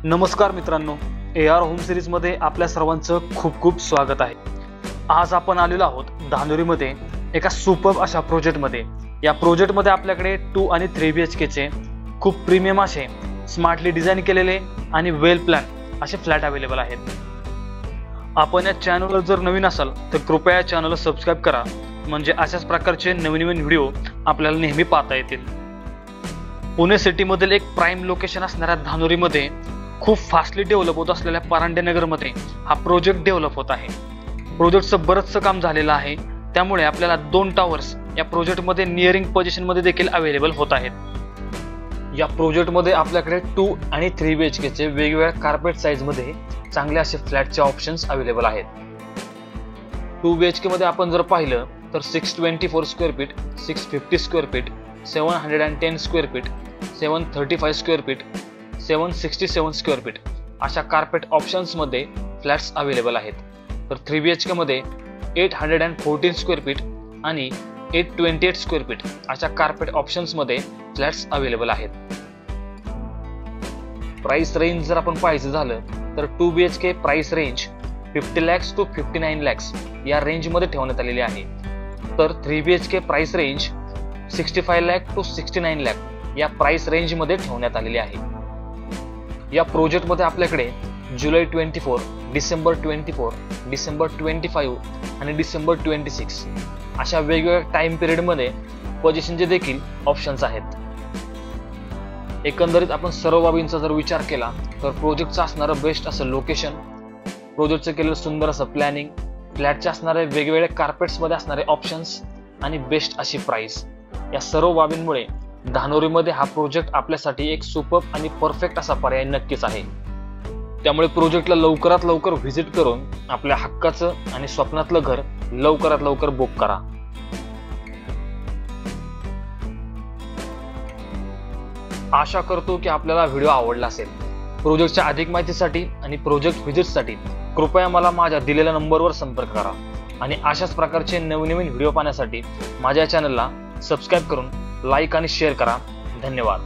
नमस्कार मित्रांनो, AR home series मध्ये आपल्या सर्वांचं खूप खूप स्वागत आहे। आज आपण आलेलो आहोत धानोरीमध्ये एका सुपर्ब अशा प्रोजेक्टमध्ये। या प्रोजेक्टमध्ये आपल्याकडे 2 आणि 3 BHK चे खूप प्रीमियम असे स्मार्टली डिझाइन केलेले आणि वेल प्लॅन असे फ्लॅट अवेलेबल आहेत। आपण या चॅनलवर जर नवीन असाल तर कृपया या चॅनलला सबस्क्राइब करा, म्हणजे अशाच प्रकारचे नवीन व्हिडिओ आपल्याला नेहमी पाहता येतील। पुणे सिटीमधील एक प्राइम लोकेशन असणाऱ्या धानोरीमध्ये खूप फास्टली डेव्हलप होत असलेल्या परांडे नगरमध्ये हा प्रोजेक्ट डेव्हलप होत आहे। प्रोजेक्टचं बरंचसं काम झालेलं आहे, त्यामुळे आपल्याला 2 टावर्स या प्रोजेक्टमध्ये नियरिंग पोझिशनमध्ये देखील अवेलेबल होत आहेत। या प्रोजेक्टमध्ये आपल्याकडे 2 आणि 3 BHK चे वेगवेगळ्या कार्पेट साइजमध्ये चांगले असे फ्लॅटचे ऑप्शन्स अवेलेबल आहेत। 2 BHK मध्ये आपण जर पाहिलं तर 624 square feet, 650 square feet, 710 square feet, 735 square feet, 767 square feet अशा कार्पेट ऑप्शन्स मध्ये फ्लॅट्स अवेलेबल आहेत। तर 3 BHK मध्ये 814 स्क्वेअर फीट आणि 828 स्क्वेअर फीट अशा कार्पेट ऑप्शन्स मध्ये फ्लॅट्स अवेलेबल आहेत। प्राइस रेंज जर आपण पाहायचं झालं तर 2 BHK price range 50 lakhs to 59 lakhs या रेंज मध्ये ठेवण्यात आलेली आहे। तर 3 BHK price range 65 lakh to 69 lakh या प्राइस रेंज मध्ये ठेवण्यात आलेली आहे। या प्रोजेक्ट मध्ये आपल्याकडे जुलै 24, डिसेंबर 24, डिसेंबर 25 आणि डिसेंबर 26 अशा वेगवेगळ्या टाइम पिरियड मध्ये पोझिशनचे देखील ऑप्शन्स आहेत। एकंदरीत आपण सर्व बाबींचा जर विचार केला तर प्रोजेक्टचं असणारं बेस्ट असं लोकेशन, प्रोजेक्टचं केलेलं सुंदर असं प्लॅनिंग, फ्लॅटचे असणारे वेगवेगळे कार्पेट्स मध्ये असणारे ऑप्शन्स आणि बेस्ट अशी प्राइस, या सर्व बाबींमुळे धानोरीमध्ये हा प्रोजेक्ट आपल्यासाठी एक सुपर्ब आणि परफेक्ट असा पर्याय नक्कीच आहे। त्यामुळे प्रोजेक्टला लवकरात लवकर व्हिजिट करून आपल्या हक्काचं आणि स्वप्नातलं घर लवकरात लवकर बुक करा। आशा करतो की आपल्याला व्हिडिओ आवडला असेल। प्रोजेक्टच्या अधिक माहितीसाठी आणि प्रोजेक्ट व्हिजिटसाठी कृपया मला माझ्या दिलेल्या नंबरवर संपर्क करा आणि अशाच प्रकारचे नवीन व्हिडिओ पाहण्यासाठी माझ्या चॅनलला सबस्क्राइब करून लाईक आणि शेअर करा। धन्यवाद।